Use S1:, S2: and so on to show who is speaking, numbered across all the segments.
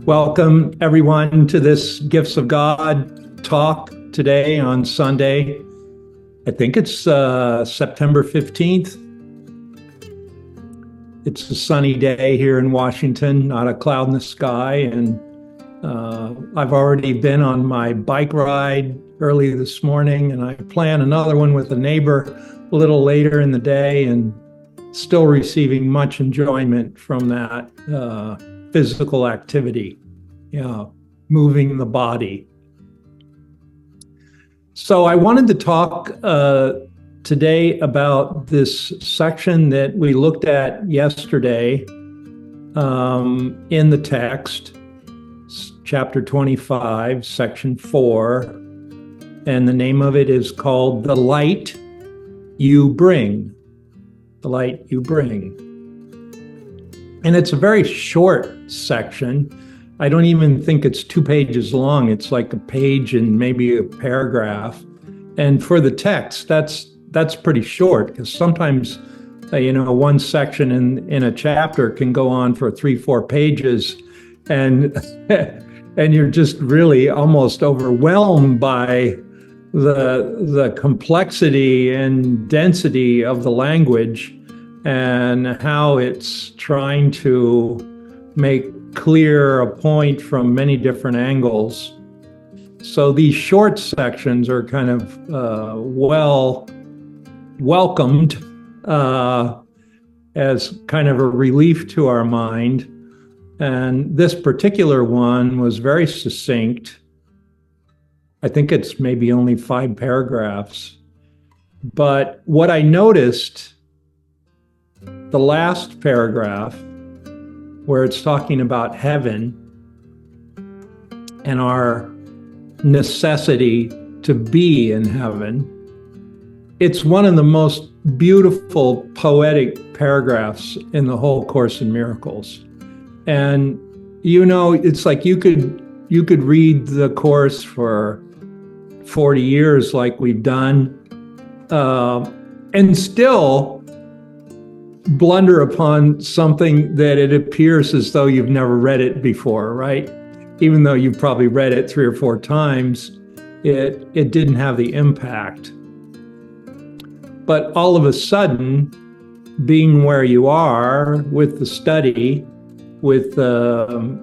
S1: Welcome, everyone, to this Gifts of God talk today on Sunday. I think it's September 15th. It's a sunny day here in Washington, not a cloud in the sky. And I've already been on my bike ride early this morning, and I plan another one with a neighbor a little later in the day, and still receiving much enjoyment from that physical activity, moving the body. So I wanted to talk today about this section that we looked at yesterday in the text, chapter 25, section 4, and the name of it is called The Light You Bring. The Light You Bring. And it's a very short section. I don't even think it's 2 pages long. It's like a page and maybe a paragraph. And for the text, that's pretty short, because sometimes, one section in a chapter can go on for 3-4 pages, and and you're just really almost overwhelmed by the complexity and density of the language and how it's trying to make clear a point from many different angles. So these short sections are kind of welcomed as kind of a relief to our mind. And this particular one was very succinct. I think it's maybe only 5 paragraphs. But what I noticed, the last paragraph, where it's talking about heaven and our necessity to be in heaven, it's one of the most beautiful poetic paragraphs in the whole Course in Miracles. And it's like you could read the Course for 40 years like we've done, and still blunder upon something that it appears as though you've never read it before, right? Even though you've probably read it 3 or 4 times, it didn't have the impact. But all of a sudden, being where you are with the study, with the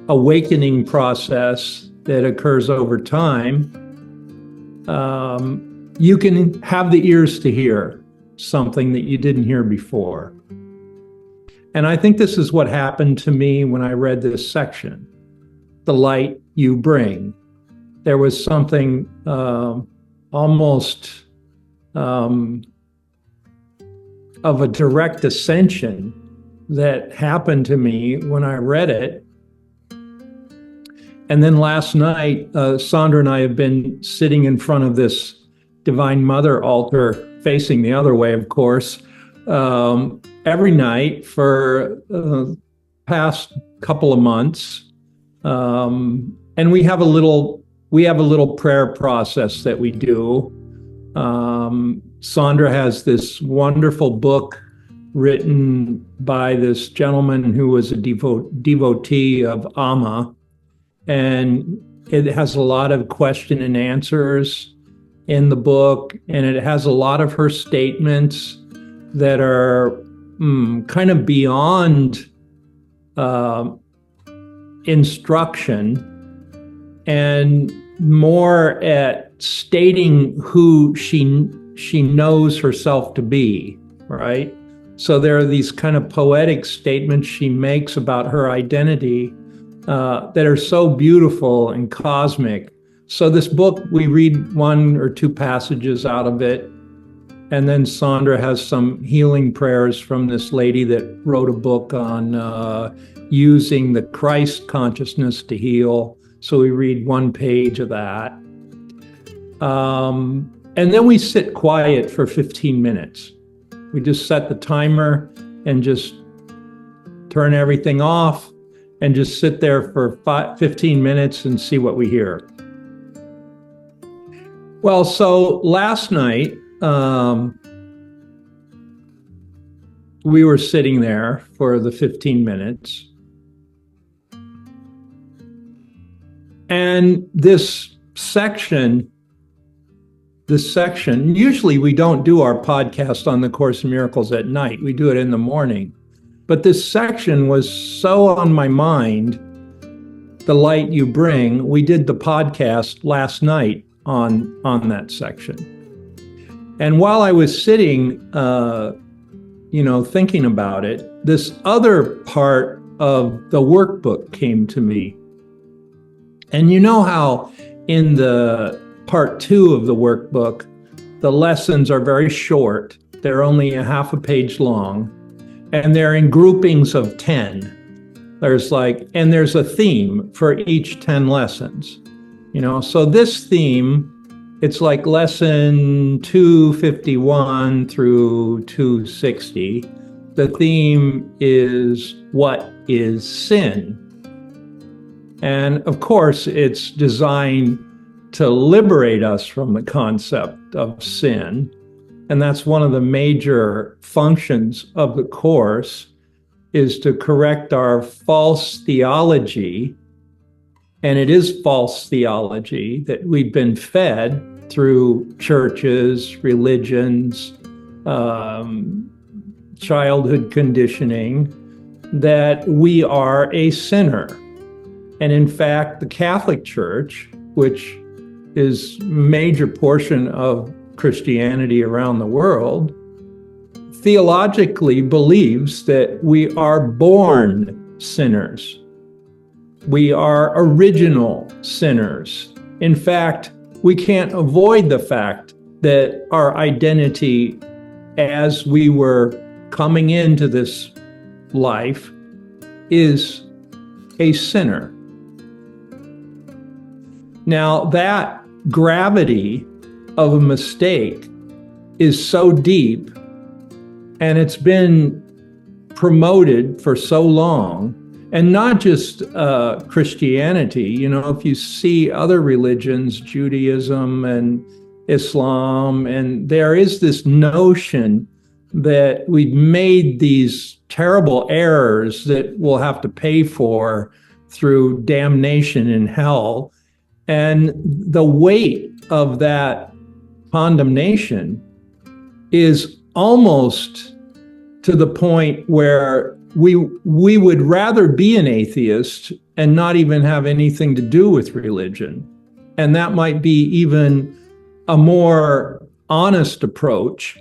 S1: awakening process that occurs over time, you can have the ears to hear something that you didn't hear before. And I think this is what happened to me when I read this section, The Light You Bring. There was something almost of a direct ascension that happened to me when I read it. And then last night, Sandra and I have been sitting in front of this Divine Mother altar, facing the other way, of course, every night for the past couple of months. And we have a little prayer process that we do. Sandra has this wonderful book written by this gentleman who was a devotee of Amma, and it has a lot of question and answers in the book, and it has a lot of her statements that are kind of beyond instruction and more at stating who she knows herself to be, right? So there are these kind of poetic statements she makes about her identity that are so beautiful and cosmic. So this book, we read 1 or 2 passages out of it, and then Sandra has some healing prayers from this lady that wrote a book on using the Christ consciousness to heal. So we read 1 page of that. And then we sit quiet for 15 minutes. We just set the timer and just turn everything off and just sit there for 15 minutes and see what we hear. Well, so last night, we were sitting there for the 15 minutes. And this section, usually we don't do our podcast on the Course in Miracles at night. We do it in the morning. But this section was so on my mind, the light you bring. We did the podcast last night on that section. And while I was sitting, thinking about it, this other part of the workbook came to me. And you know how in the part 2 of the workbook, the lessons are very short. They're only a half a page long, and they're in groupings of 10. There's a theme for each 10 lessons. So this theme, it's like lesson 251 through 260. The theme is, what is sin? And of course, it's designed to liberate us from the concept of sin. And that's one of the major functions of the Course, is to correct our false theology. And it is false theology that we've been fed through churches, religions, childhood conditioning, that we are a sinner. And in fact, the Catholic Church, which is a major portion of Christianity around the world, theologically believes that we are born sinners. We are original sinners. In fact, we can't avoid the fact that our identity as we were coming into this life is a sinner. Now, that gravity of a mistake is so deep, and it's been promoted for so long, and not just Christianity. If you see other religions, Judaism and Islam, and there is this notion that we've made these terrible errors that we'll have to pay for through damnation in hell. And the weight of that condemnation is almost to the point where we would rather be an atheist and not even have anything to do with religion. And that might be even a more honest approach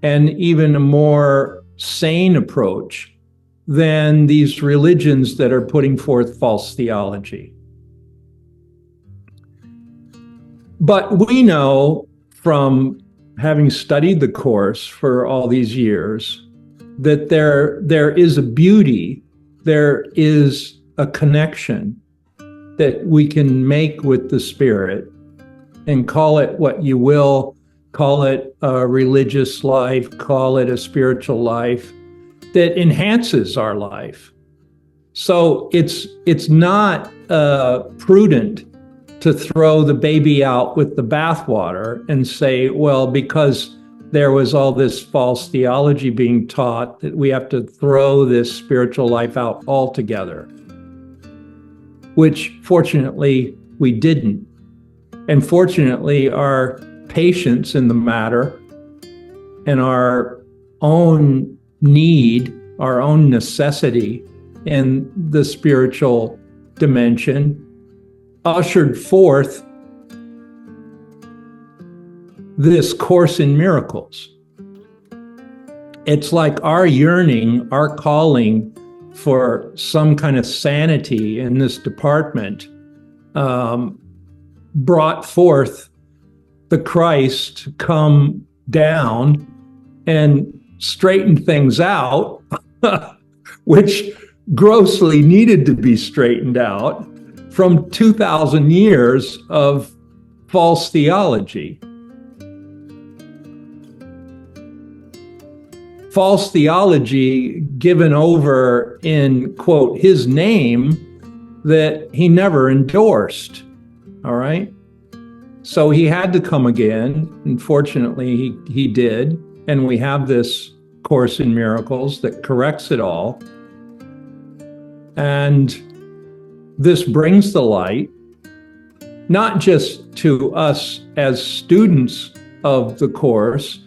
S1: and even a more sane approach than these religions that are putting forth false theology. But we know from having studied the Course for all these years that there is a beauty, there is a connection that we can make with the Spirit, and call it what you will, call it a religious life, call it a spiritual life, that enhances our life. So it's not prudent to throw the baby out with the bathwater and say, well, because there was all this false theology being taught, that we have to throw this spiritual life out altogether, which fortunately we didn't. And fortunately, our patience in the matter and our own need, our own necessity in the spiritual dimension ushered forth this Course in Miracles. It's like our yearning, our calling for some kind of sanity in this department brought forth the Christ to come down and straighten things out, which grossly needed to be straightened out from 2,000 years of false theology. False theology given over in, quote, his name that he never endorsed. All right? So he had to come again. And fortunately, he did. And we have this Course in Miracles that corrects it all. And this brings the light. not just to us as students of the Course,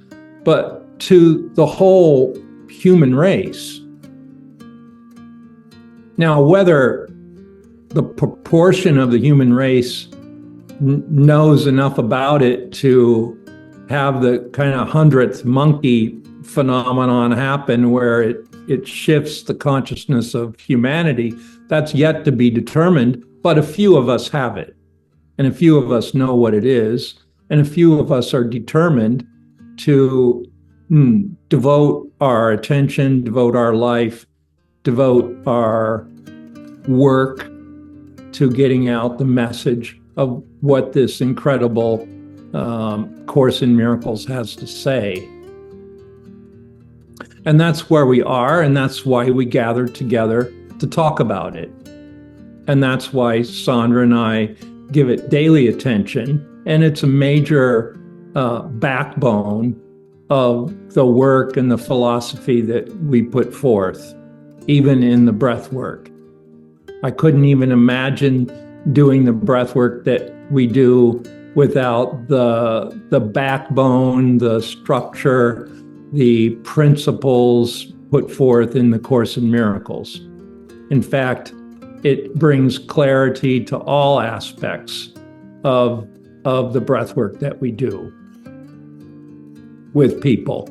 S1: but to the whole human race. Now, whether the proportion of the human race knows enough about it to have the kind of 100th monkey phenomenon happen where it shifts the consciousness of humanity, that's yet to be determined, but a few of us have it. And a few of us know what it is, and a few of us are determined to devote our attention, devote our life, devote our work to getting out the message of what this incredible Course in Miracles has to say. And that's where we are, and that's why we gathered together to talk about it. And that's why Sandra and I give it daily attention, and it's a major backbone of the work and the philosophy that we put forth, even in the breath work. I couldn't even imagine doing the breath work that we do without the backbone, the structure, the principles put forth in the Course in Miracles. In fact, it brings clarity to all aspects of the breath work that we do with people,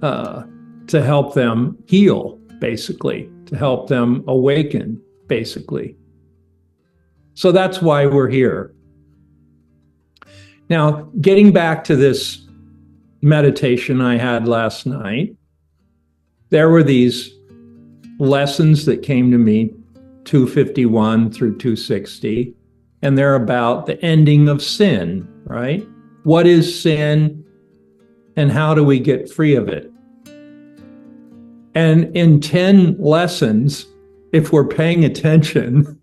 S1: to help them heal, basically, to help them awaken, basically. So that's why we're here. Now, getting back to this meditation I had last night, there were these lessons that came to me, 251 through 260, and they're about the ending of sin, right? What is sin, and how do we get free of it? And in 10 lessons, if we're paying attention,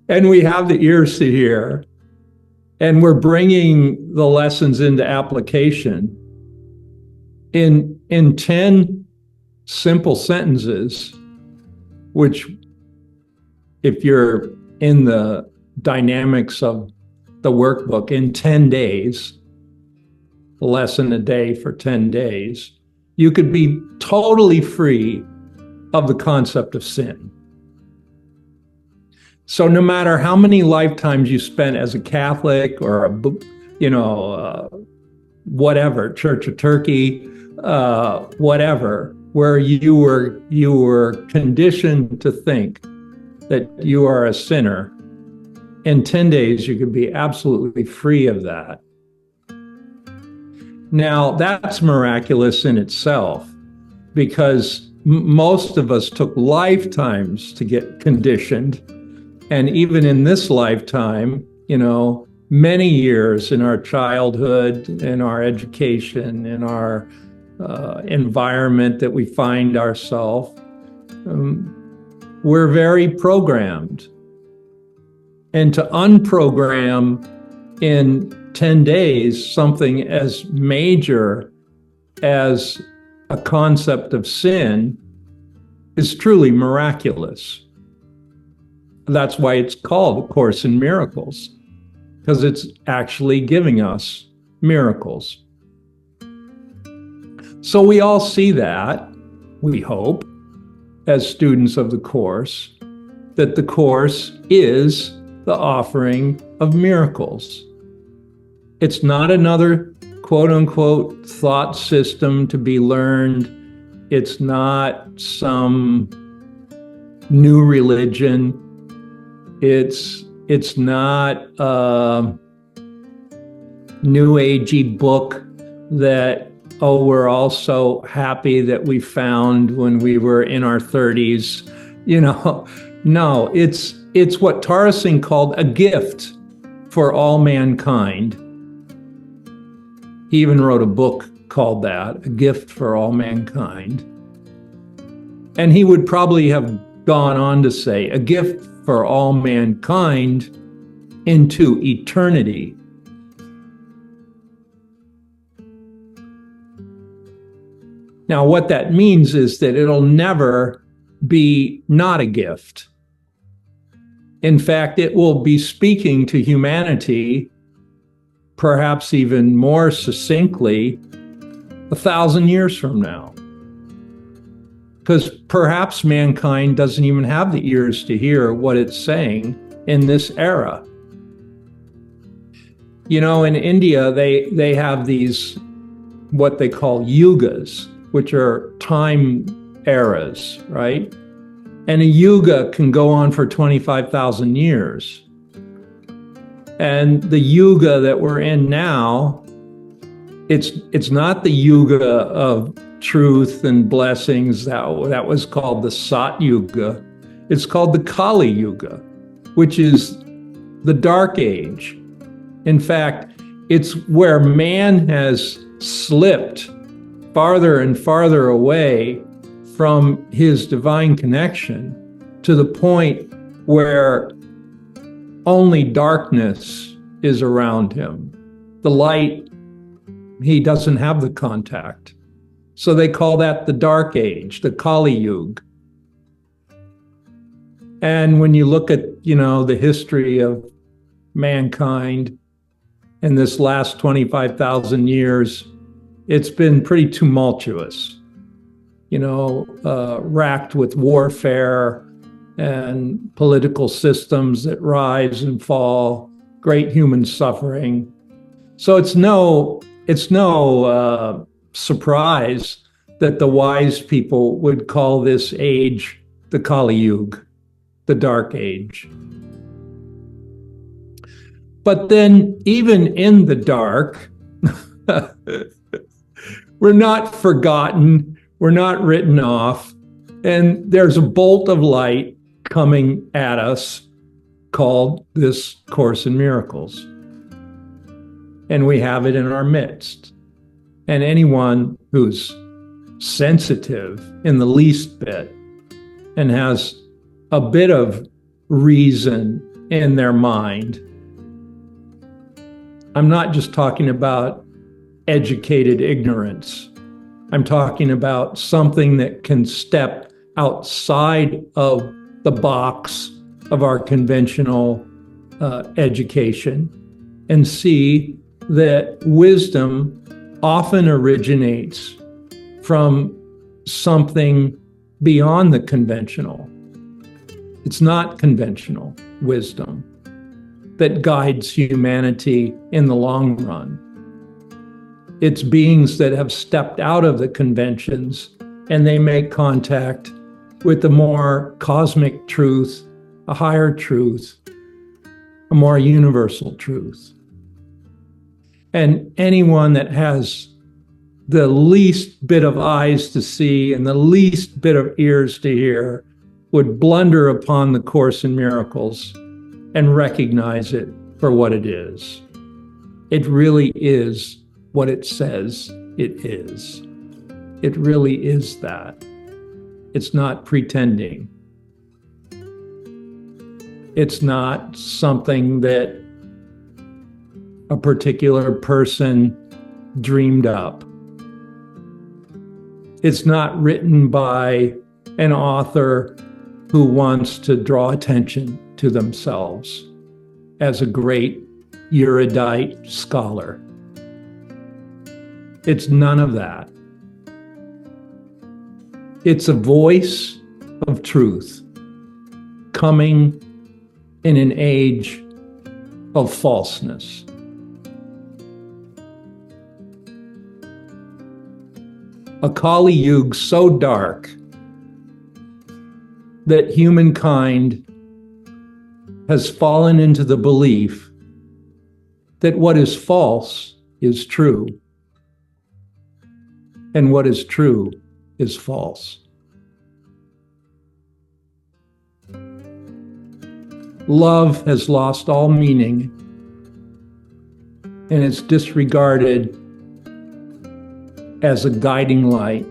S1: and we have the ears to hear, and we're bringing the lessons into application, in 10 simple sentences, which, if you're in the dynamics of the workbook, in 10 days, a lesson a day for 10 days, you could be totally free of the concept of sin. So no matter how many lifetimes you spent as a Catholic or whatever, Church of Turkey, whatever, where you were conditioned to think that you are a sinner, in 10 days you could be absolutely free of that. Now, that's miraculous in itself, because most of us took lifetimes to get conditioned. And even in this lifetime, many years in our childhood, in our education, in our environment that we find ourselves, we're very programmed. And to unprogram in 10 days something as major as a concept of sin is truly miraculous. That's why it's called A Course in Miracles, because it's actually giving us miracles. So we all see that, we hope, as students of the Course, that the Course is the offering of miracles. It's not another quote-unquote thought system to be learned. It's not some new religion. It's not a new agey book that, we're all so happy that we found when we were in our 30s. No, it's what Tara Singh called a gift for all mankind. He even wrote a book called that, A Gift for All Mankind. And he would probably have gone on to say, a gift for all mankind into eternity. Now, what that means is that it'll never be not a gift. In fact, it will be speaking to humanity, perhaps even more succinctly, 1,000 years from now. Because perhaps mankind doesn't even have the ears to hear what it's saying in this era. You know, in India, they have these, what they call yugas, which are time eras, right? And a yuga can go on for 25,000 years. And the yuga that we're in now, it's not the yuga of truth and blessings that was called the Sat Yuga. It's called the Kali Yuga, which is the dark age. In fact, it's where man has slipped farther and farther away from his divine connection to the point where only darkness is around him. The light, he doesn't have the contact. So they call that the dark age, the Kali Yuga. And when you look at, the history of mankind in this last 25,000 years, it's been pretty tumultuous, racked with warfare and political systems that rise and fall, great human suffering. So it's no surprise that the wise people would call this age the Kali Yuga, the dark age. But then even in the dark, we're not forgotten, we're not written off, and there's a bolt of light coming at us called this Course in Miracles. And we have it in our midst. And anyone who's sensitive in the least bit and has a bit of reason in their mind, I'm not just talking about educated ignorance. I'm talking about something that can step outside of the box of our conventional education and see that wisdom often originates from something beyond the conventional. It's not conventional wisdom that guides humanity in the long run. It's beings that have stepped out of the conventions and they make contact with a more cosmic truth, a higher truth, a more universal truth. And anyone that has the least bit of eyes to see and the least bit of ears to hear would blunder upon the Course in Miracles and recognize it for what it is. It really is what it says it is. It really is that. It's not pretending. It's not something that a particular person dreamed up. It's not written by an author who wants to draw attention to themselves as a great erudite scholar. It's none of that. It's a voice of truth coming in an age of falseness. A Kali Yuga so dark that humankind has fallen into the belief that what is false is true, and what is true is false. Love has lost all meaning and is disregarded as a guiding light,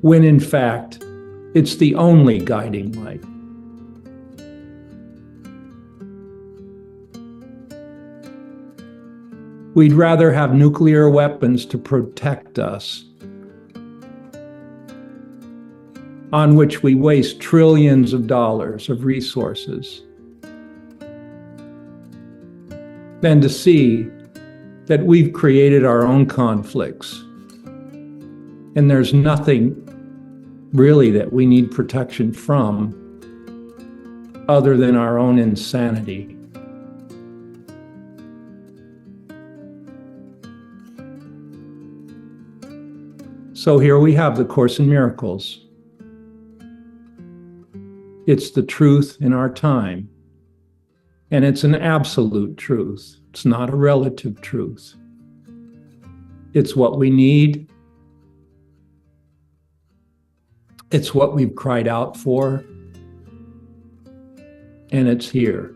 S1: when in fact, it's the only guiding light. We'd rather have nuclear weapons to protect us on which we waste trillions of dollars of resources, than to see that we've created our own conflicts. And there's nothing really that we need protection from other than our own insanity. So here we have the Course in Miracles. It's the truth in our time. And it's an absolute truth. It's not a relative truth. It's what we need. It's what we've cried out for. And it's here.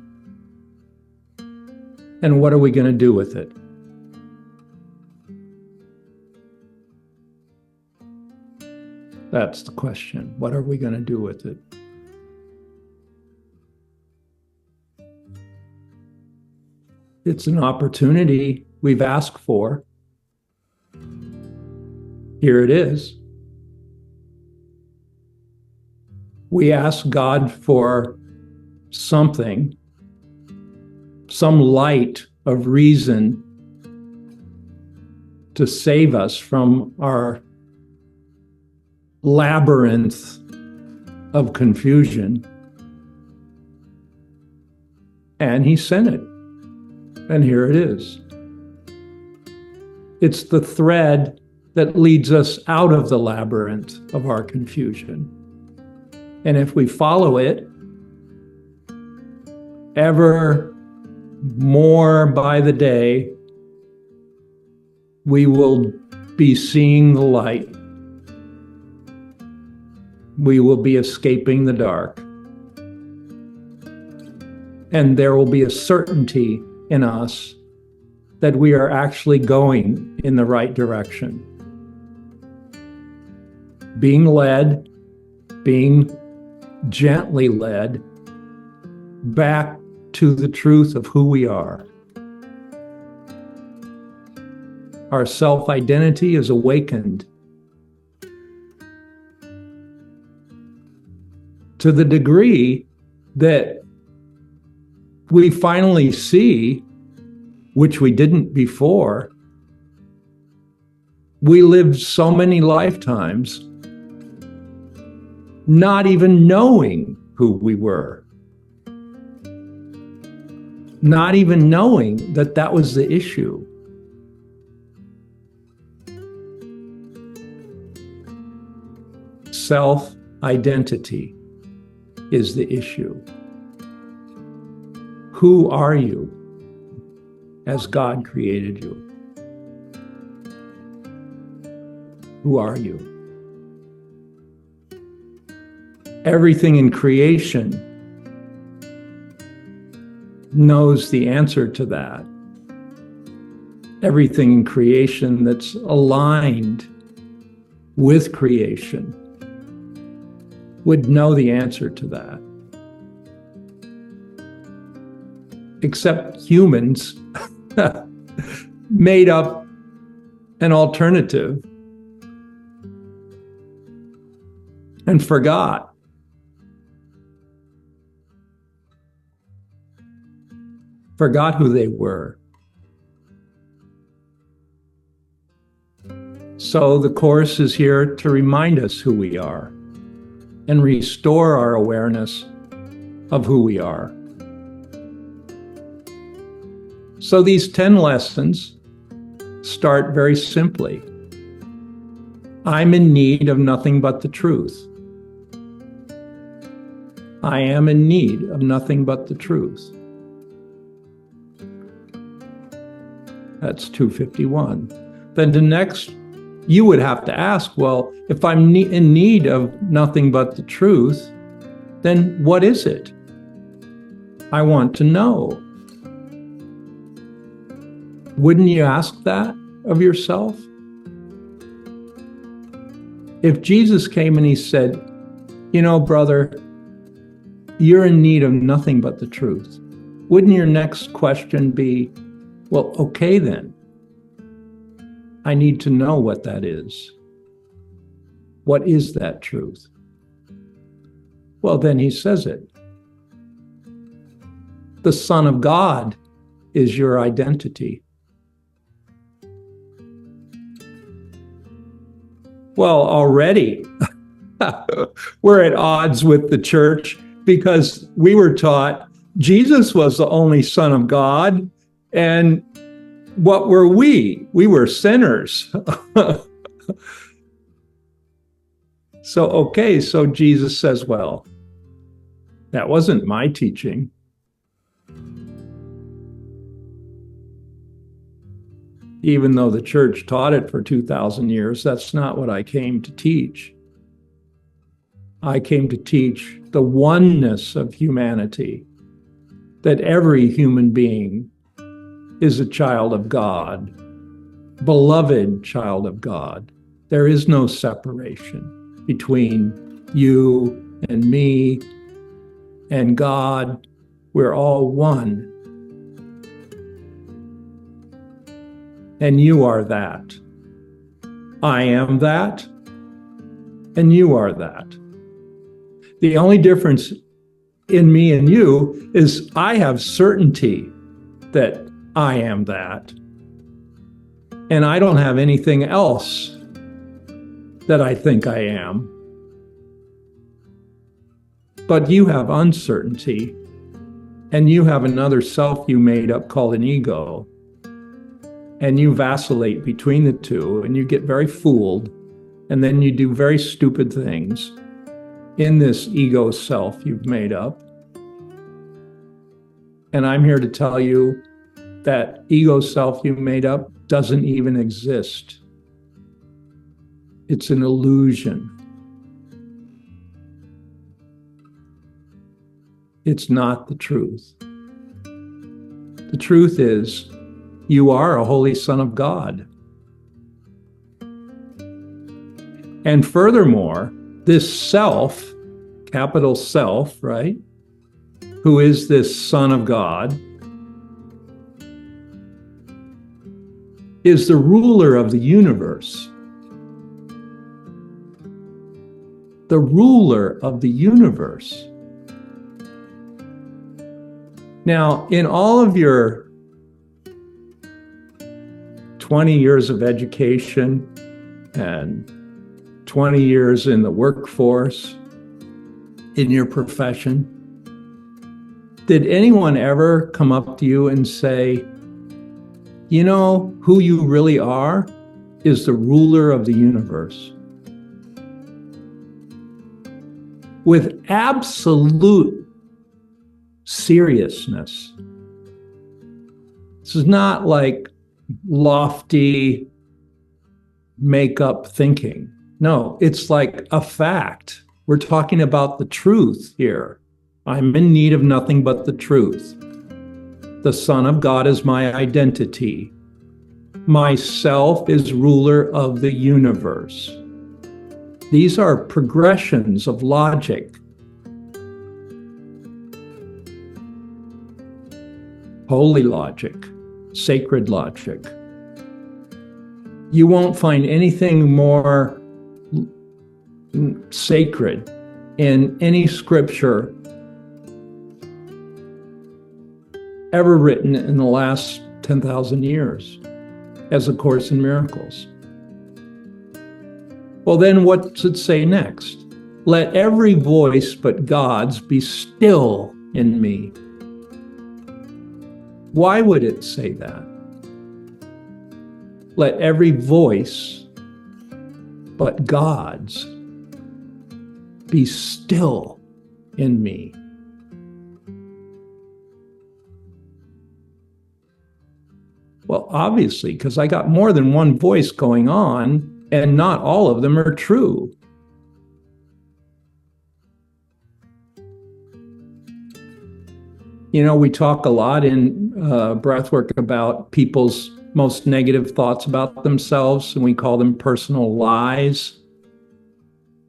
S1: And what are we going to do with it? That's the question. What are we going to do with it? It's an opportunity we've asked for. Here it is. We ask God for something, some light of reason to save us from our labyrinth of confusion. And he sent it. And here it is. It's the thread that leads us out of the labyrinth of our confusion. And if we follow it, ever more by the day, we will be seeing the light. We will be escaping the dark. And there will be a certainty in us that we are actually going in the right direction. Being led, being gently led back to the truth of who we are. Our self-identity is awakened to the degree that we finally see, which we didn't before. We lived so many lifetimes not even knowing who we were, not even knowing that that was the issue. Self-identity is the issue. Who are you as God created you? Who are you? Everything in creation knows the answer to that. Everything in creation that's aligned with creation would know the answer to that. Except humans made up an alternative and forgot. Forgot who they were. So the Course is here to remind us who we are and restore our awareness of who we are. So these 10 lessons start very simply. I'm in need of nothing but the truth. I am in need of nothing but the truth. That's 251. Then the next, you would have to ask, well, if I'm in need of nothing but the truth, then what is it? I want to know. Wouldn't you ask that of yourself? If Jesus came and he said, you know, brother, you're in need of nothing but the truth, wouldn't your next question be, well, okay then, I need to know what that is. What is that truth? Well, then he says it. The Son of God is your identity. Well, already we're at odds with the church because we were taught Jesus was the only Son of God. And what were we? We were sinners. So Jesus says, well, that wasn't my teaching. Even though the church taught it for 2,000 years, that's not what I came to teach. I came to teach the oneness of humanity, that every human being is a child of God, beloved child of God. There is no separation between you and me and God. We're all one. And you are that. I am that, and you are that. The only difference in me and you is I have certainty that I am that. And I don't have anything else that I think I am. But you have uncertainty, and you have another self you made up called an ego. And you vacillate between the two, and you get very fooled, and then you do very stupid things in this ego self you've made up. And I'm here to tell you that ego self you made up doesn't even exist. It's an illusion. It's not the truth. The truth is, you are a holy Son of God. And furthermore, this self, capital self, right, who is this Son of God, is the ruler of the universe. The ruler of the universe. Now, in all of your 20 years of education and 20 years in the workforce, in your profession, did anyone ever come up to you and say, you know, who you really are is the ruler of the universe? With absolute seriousness. This is not like lofty make-up thinking. No, it's like a fact. We're talking about the truth here. I'm in need of nothing but the truth. The Son of God is my identity. Myself is ruler of the universe. These are progressions of logic. Holy logic, sacred logic. You won't find anything more sacred in any scripture ever written in the last 10,000 years as A Course in Miracles. Well, then what does it say next? Let every voice but God's be still in me. Why would it say that? Let every voice but God's be still in me. Well, obviously, because I got more than one voice going on, and not all of them are true. You know, we talk a lot in breathwork about people's most negative thoughts about themselves, and we call them personal lies.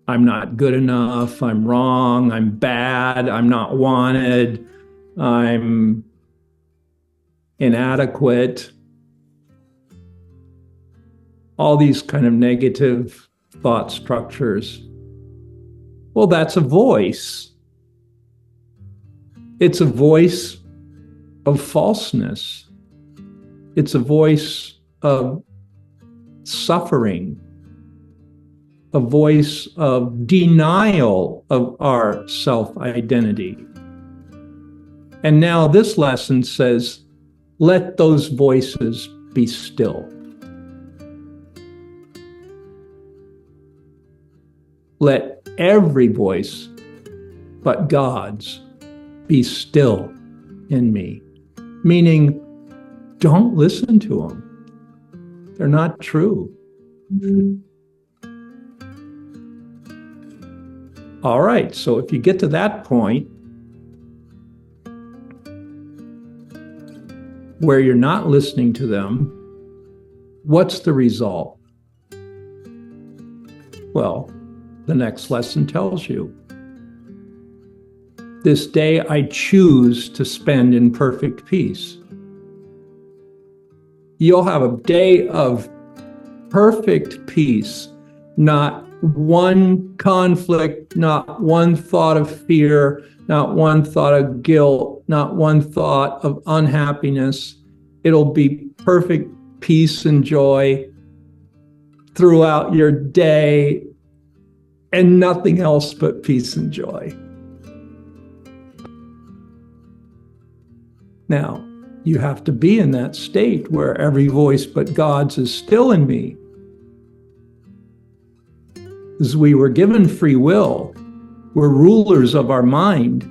S1: I'm not good enough, I'm wrong, I'm bad, I'm not wanted, I'm inadequate. All these kind of negative thought structures. Well, that's a voice. It's a voice of falseness. It's a voice of suffering, a voice of denial of our self-identity. And now this lesson says, let those voices be still. Let every voice but God's be still in me. Meaning, don't listen to them. They're not true. All right, so if you get to that point where you're not listening to them, what's the result? Well, the next lesson tells you. This day I choose to spend in perfect peace. You'll have a day of perfect peace, not one conflict, not one thought of fear, not one thought of guilt, not one thought of unhappiness. It'll be perfect peace and joy throughout your day, and nothing else but peace and joy. Now, you have to be in that state where every voice but God's is still in me. As we were given free will, we're rulers of our mind,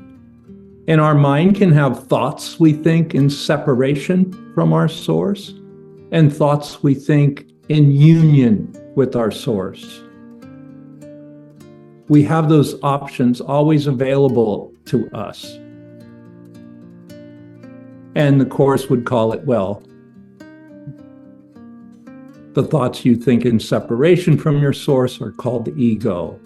S1: and our mind can have thoughts we think in separation from our source, and thoughts we think in union with our source. We have those options always available to us. And the Course would call it, well, the thoughts you think in separation from your source are called the ego.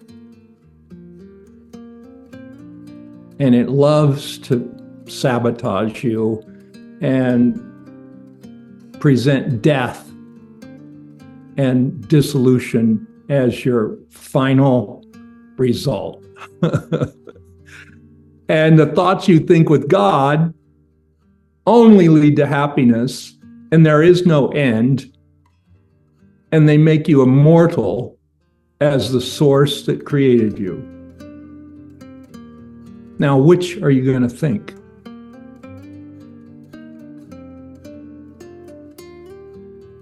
S1: And it loves to sabotage you and present death and dissolution as your final result. And the thoughts you think with God only lead to happiness, and there is no end, and they make you immortal as the source that created you. Now, which are you going to think?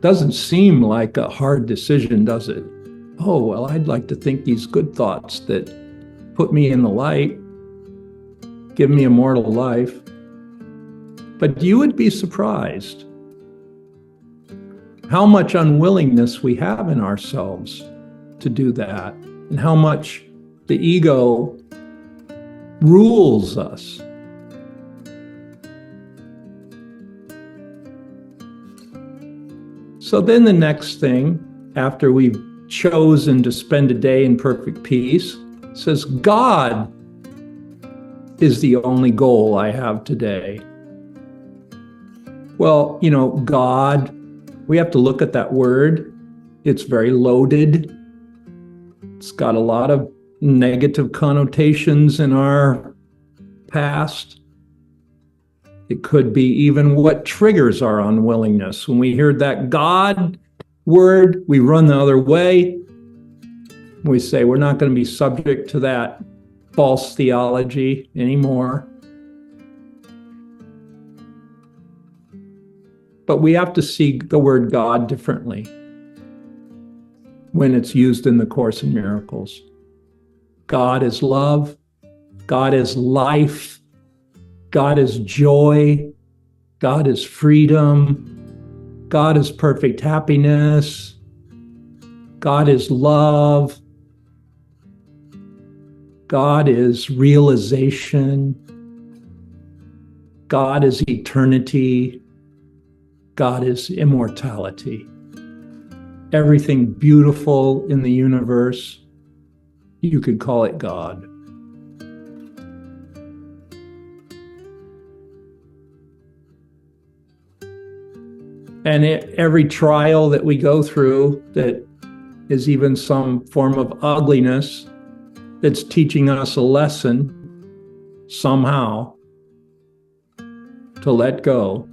S1: Doesn't seem like a hard decision, does it? Oh, well, I'd like to think these good thoughts that put me in the light, give me immortal life. But you would be surprised how much unwillingness we have in ourselves to do that, and how much the ego rules us. So then the next thing, after we've chosen to spend a day in perfect peace, says, God is the only goal I have today. Well, God, we have to look at that word. It's very loaded. It's got a lot of negative connotations in our past. It could be even what triggers our unwillingness. When we hear that God word, we run the other way. We say we're not going to be subject to that false theology anymore. But we have to see the word God differently when it's used in the Course in Miracles. God is love. God is life. God is joy. God is freedom. God is perfect happiness. God is love. God is realization. God is eternity. God is immortality. Everything beautiful in the universe, you could call it God. And every trial that we go through that is even some form of ugliness that's teaching us a lesson somehow, to let go.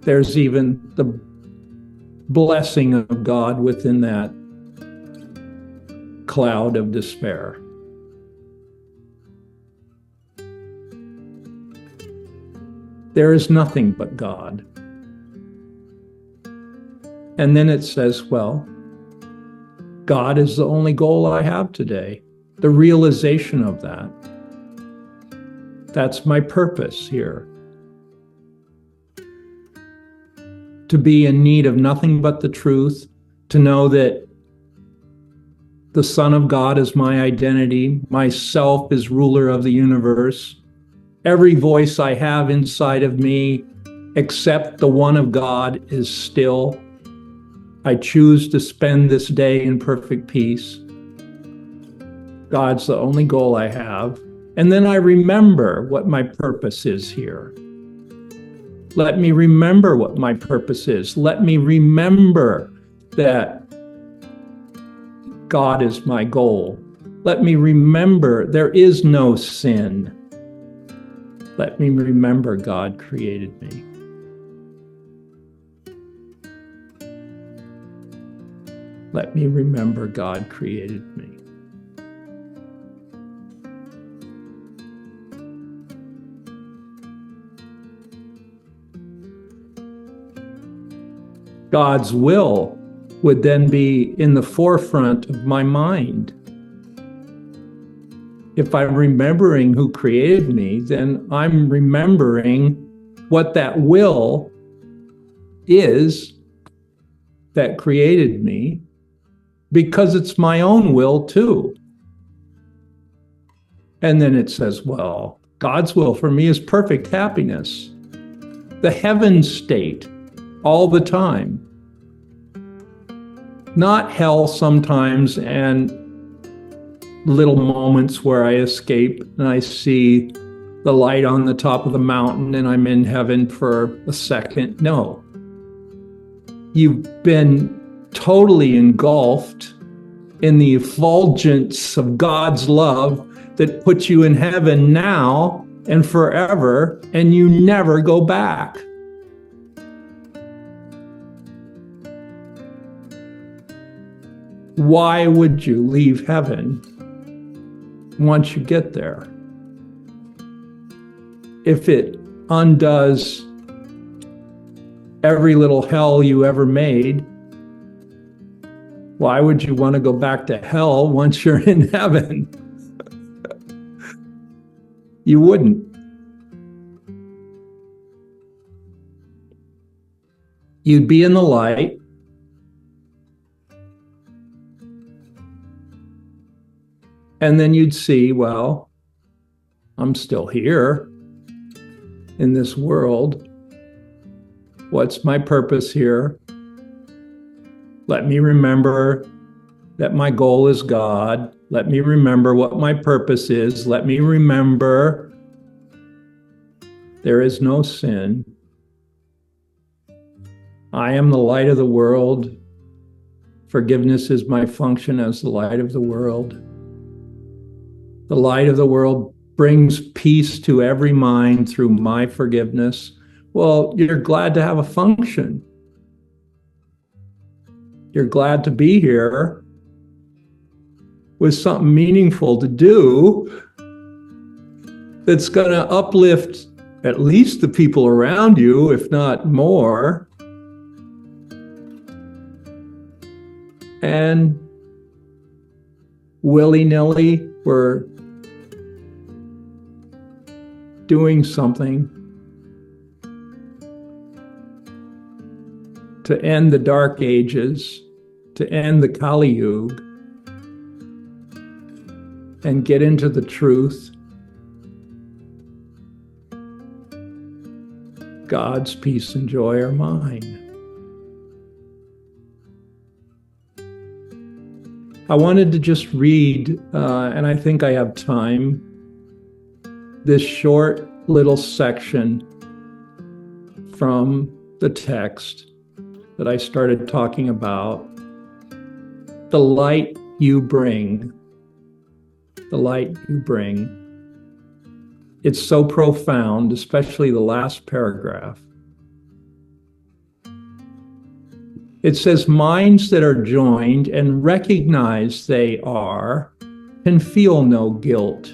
S1: There's even the blessing of God within that cloud of despair. There is nothing but God. And then it says, well, God is the only goal I have today. The realization of that. That's my purpose here. To be in need of nothing but the truth, to know that the Son of God is my identity, myself is ruler of the universe. Every voice I have inside of me, except the one of God, is still. I choose to spend this day in perfect peace. God's the only goal I have. And then I remember what my purpose is here. Let me remember what my purpose is. Let me remember that God is my goal. Let me remember there is no sin. Let me remember God created me. Let me remember God created me. God's will would then be in the forefront of my mind. If I'm remembering who created me, then I'm remembering what that will is that created me, because it's my own will too. And then it says, well, God's will for me is perfect happiness, the heaven state all the time. Not hell sometimes and little moments where I escape and I see the light on the top of the mountain and I'm in heaven for a second. No. You've been totally engulfed in the effulgence of God's love that puts you in heaven now and forever, and you never go back. Why would you leave heaven once you get there? If it undoes every little hell you ever made, why would you want to go back to hell once you're in heaven? You wouldn't. You'd be in the light. And then you'd see, well, I'm still here in this world. What's my purpose here? Let me remember that my goal is God. Let me remember what my purpose is. Let me remember there is no sin. I am the light of the world. Forgiveness is my function as the light of the world. The light of the world brings peace to every mind through my forgiveness. Well, you're glad to have a function. You're glad to be here with something meaningful to do that's going to uplift at least the people around you, if not more. And willy-nilly, we're doing something to end the dark ages, to end the Kali Yuga, and get into the truth. God's peace and joy are mine. I wanted to just read, and I think I have time, this short little section from the text that I started talking about. The light you bring, the light you bring. it's so profound, especially the last paragraph. It says, minds that are joined and recognize they are can feel no guilt.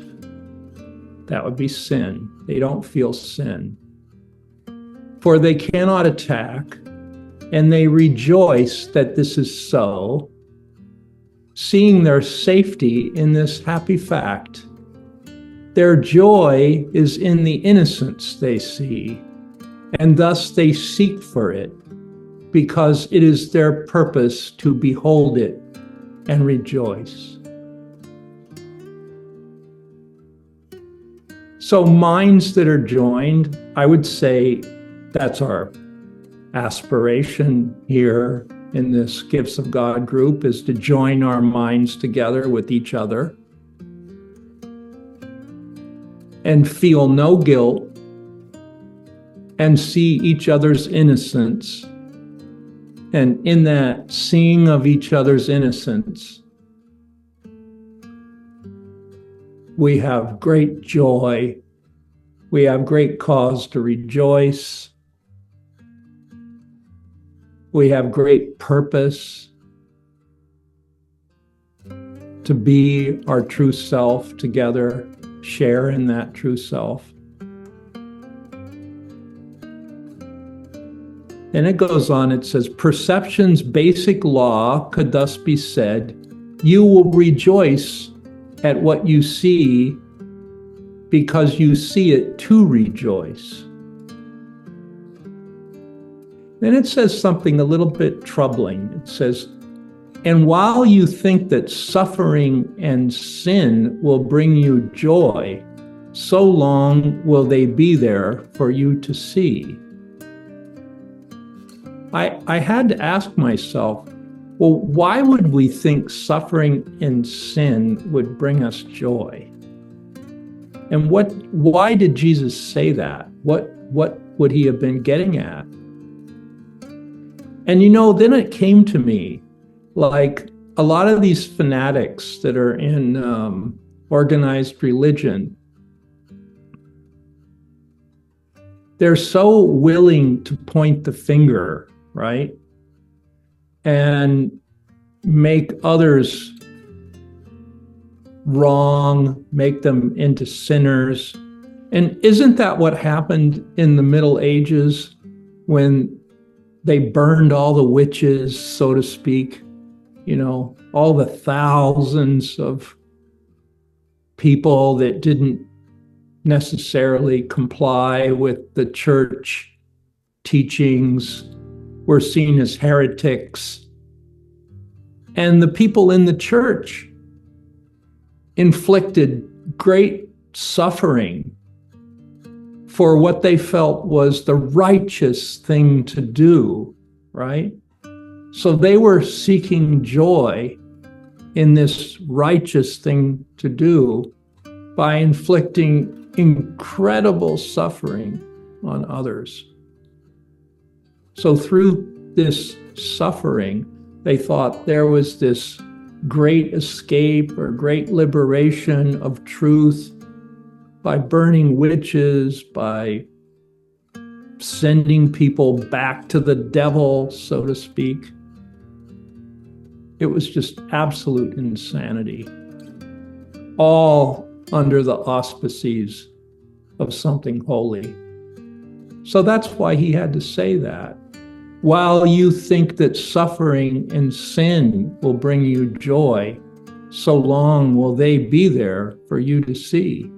S1: That would be sin. They don't feel sin. For they cannot attack, and they rejoice that this is so, seeing their safety in this happy fact. Their joy is in the innocence they see, and thus they seek for it, because it is their purpose to behold it and rejoice. So minds that are joined, I would say that's our aspiration here in this Gifts of God group, is to join our minds together with each other and feel no guilt and see each other's innocence. And in that seeing of each other's innocence, we have great joy. We have great cause to rejoice. We have great purpose to be our true self together, share in that true self. And it goes on, it says, perception's basic law could thus be said, you will rejoice at what you see because you see it to rejoice. Then it says something a little bit troubling. It says, and while you think that suffering and sin will bring you joy, so long will they be there for you to see. I had to ask myself, well, why would we think suffering and sin would bring us joy? And why did Jesus say that? What would he have been getting at? And then it came to me, like a lot of these fanatics that are in organized religion, they're so willing to point the finger, right? And make others wrong, make them into sinners. And isn't that what happened in the Middle Ages when they burned all the witches, so to speak? All the thousands of people that didn't necessarily comply with the church teachings were seen as heretics. And the people in the church inflicted great suffering for what they felt was the righteous thing to do, right? So they were seeking joy in this righteous thing to do by inflicting incredible suffering on others. So through this suffering, they thought there was this great escape or great liberation of truth by burning witches, by sending people back to the devil, so to speak. It was just absolute insanity, all under the auspices of something holy. So that's why he had to say that. While you think that suffering and sin will bring you joy, so long will they be there for you to see.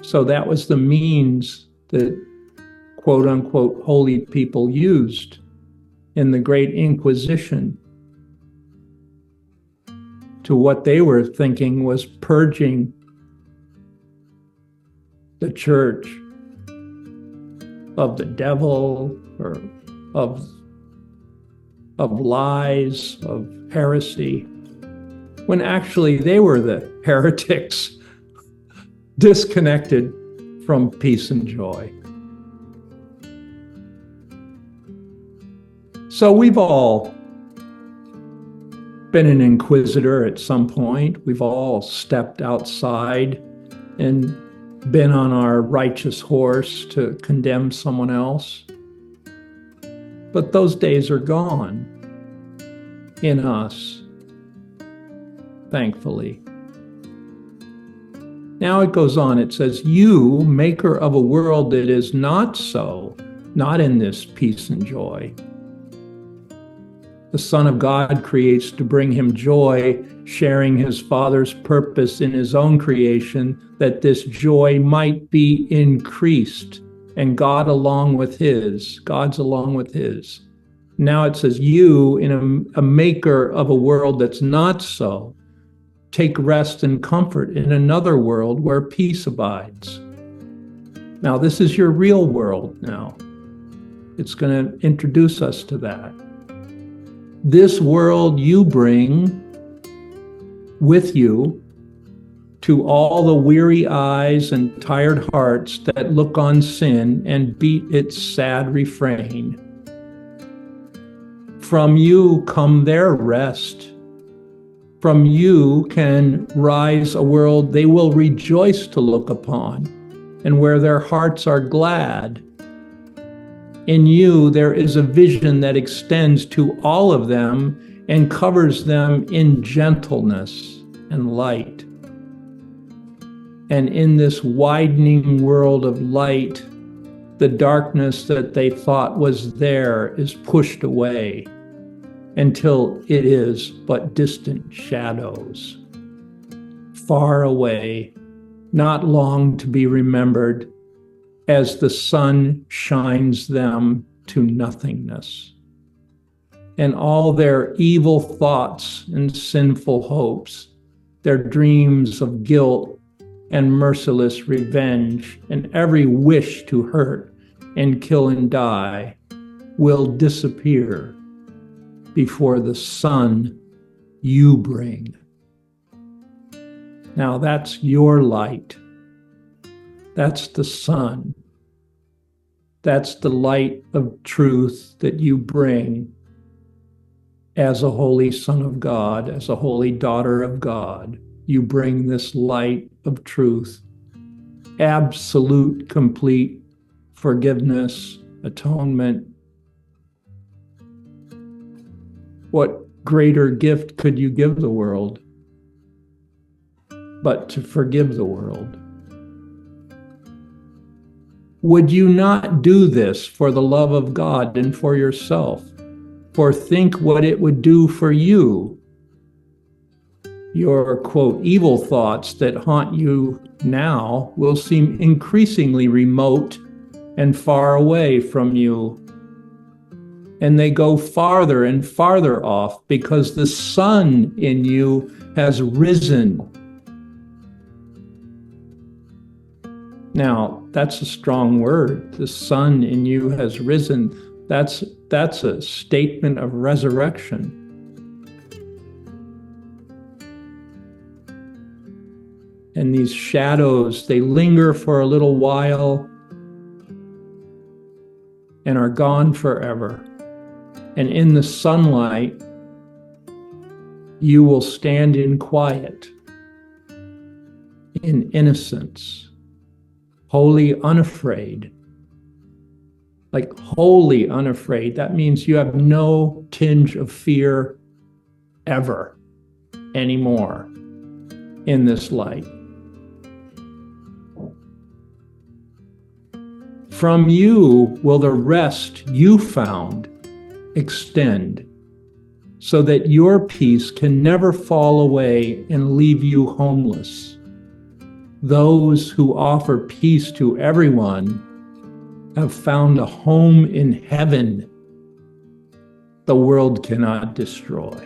S1: So that was the means that quote unquote holy people used in the Great Inquisition to what they were thinking was purging the church of the devil, or of lies, of heresy, when actually they were the heretics disconnected from peace and joy. So we've all been an inquisitor at some point. We've all stepped outside and been on our righteous horse to condemn someone else. But those days are gone in us, thankfully. Now it goes on, it says, you, maker of a world that is not so, not in this peace and joy. The Son of God creates to bring him joy, sharing his Father's purpose in his own creation, that this joy might be increased, and God's along with his. Now it says, you, in a maker of a world that's not so, take rest and comfort in another world where peace abides. Now, this is your real world now. It's going to introduce us to that. This world you bring with you to all the weary eyes and tired hearts that look on sin and beat its sad refrain. From you come their rest. From you can rise a world they will rejoice to look upon, and where their hearts are glad. In you there is a vision that extends to all of them and covers them in gentleness and light. And in this widening world of light, the darkness that they thought was there is pushed away until it is but distant shadows, far away, not long to be remembered, as the sun shines them to nothingness. And all their evil thoughts and sinful hopes, their dreams of guilt and merciless revenge, and every wish to hurt and kill and die, will disappear before the sun you bring. Now that's your light. That's the sun. That's the light of truth that you bring as a holy Son of God, as a holy daughter of God. You bring this light of truth, absolute, complete forgiveness, atonement. What greater gift could you give the world but to forgive the world? Would you not do this for the love of God and for yourself? For think what it would do for you. Your, quote, evil thoughts that haunt you now will seem increasingly remote and far away from you. And they go farther and farther off because the sun in you has risen. Now, that's a strong word. The sun in you has risen. That's a statement of resurrection. And these shadows, they linger for a little while and are gone forever. And in the sunlight, you will stand in quiet, in innocence, wholly unafraid. Like wholly unafraid. That means you have no tinge of fear ever anymore in this light. From you will the rest you found extend, so that your peace can never fall away and leave you homeless. Those who offer peace to everyone have found a home in heaven the world cannot destroy.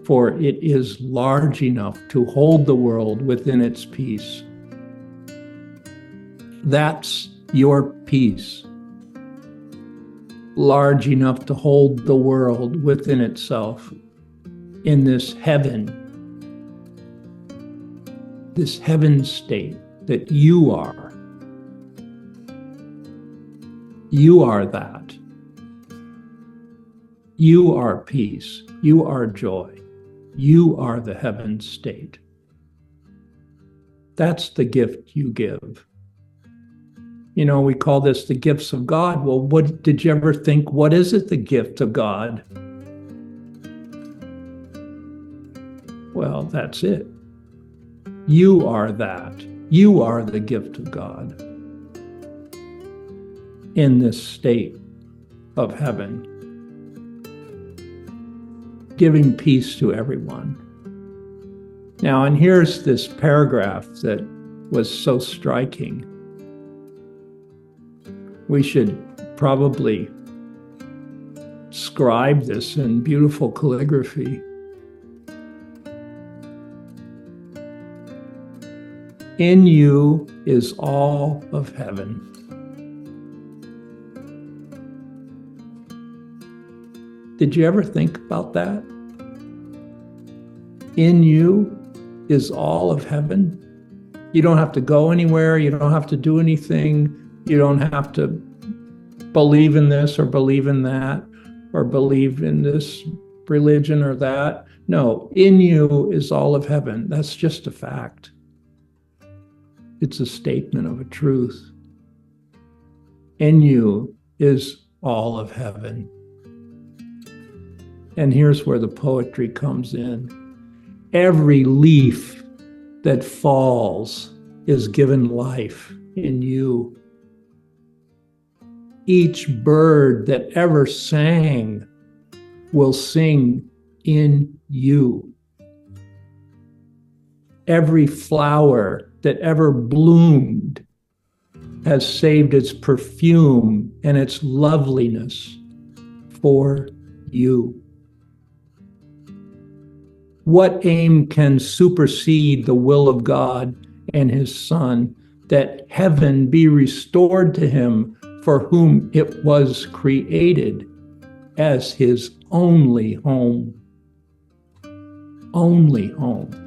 S1: For it is large enough to hold the world within its peace. That's your peace. Large enough to hold the world within itself in this heaven state that you are. You are that. You are peace. You are joy. You are the heaven state. That's the gift you give. You know, we call this the gifts of God. Well, what did you ever think? What is it, the gift of God? Well, that's it. You are that. You are the gift of God in this state of heaven, giving peace to everyone. Now, and here's this paragraph that was so striking. We should probably scribe this in beautiful calligraphy. In you is all of heaven. Did you ever think about that? In you is all of heaven. You don't have to go anywhere. You don't have to do anything. You don't have to believe in this or believe in that or believe in this religion or that. No, in you is all of heaven. That's just a fact. It's a statement of a truth. In you is all of heaven. And here's where the poetry comes in. Every leaf that falls is given life in you. Each bird that ever sang will sing in you. Every flower that ever bloomed has saved its perfume and its loveliness for you. What aim can supersede the will of God and his Son, that heaven be restored to him for whom it was created as his only home? Only home.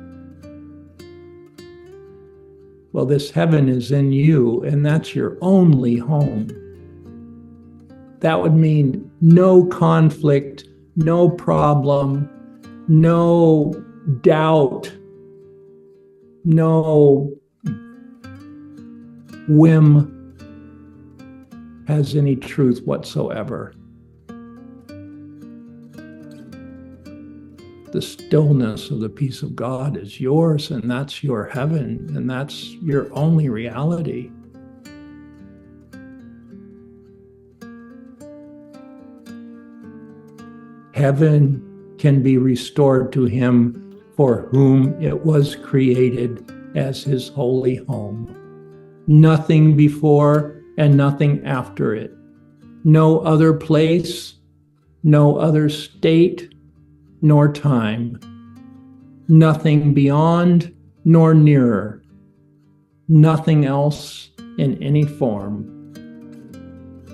S1: Well, this heaven is in you, and that's your only home. That would mean no conflict, no problem, no doubt, no whim has any truth whatsoever. The stillness of the peace of God is yours, and that's your heaven, and that's your only reality. Heaven can be restored to him for whom it was created as his holy home. Nothing before and nothing after it. No other place, no other state, nor time. Nothing beyond nor nearer. Nothing else in any form.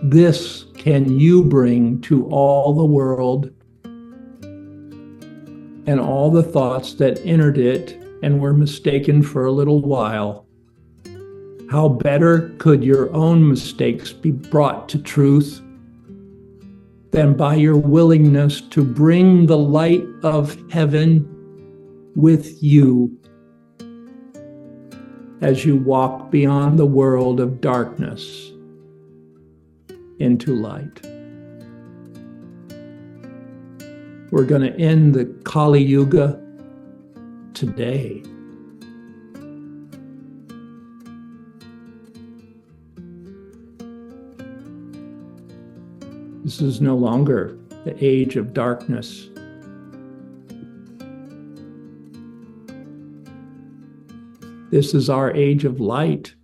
S1: This can you bring to all the world and all the thoughts that entered it and were mistaken for a little while. How better could your own mistakes be brought to truth than by your willingness to bring the light of heaven with you as you walk beyond the world of darkness into light. We're going to end the Kali Yuga today. This is no longer the age of darkness. This is our age of light.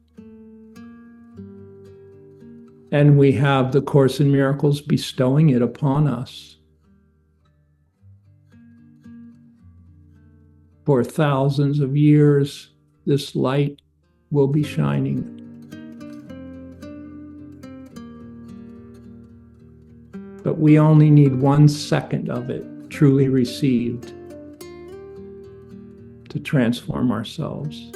S1: And we have the Course in Miracles bestowing it upon us. For thousands of years, this light will be shining. But we only need 1 second of it truly received to transform ourselves.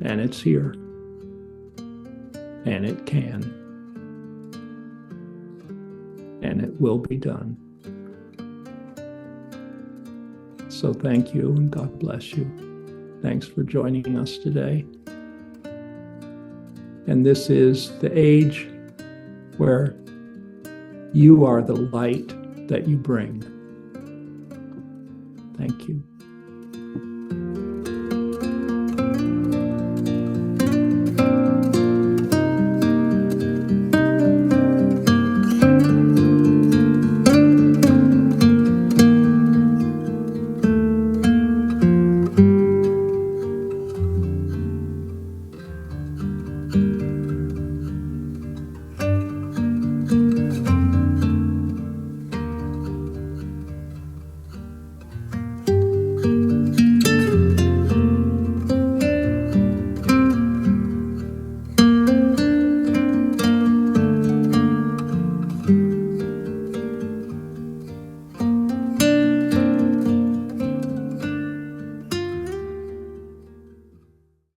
S1: And it's here. And it can. will be done. So thank you and God bless you. Thanks for joining us today. And this is the age where you are the light that you bring. Thank you.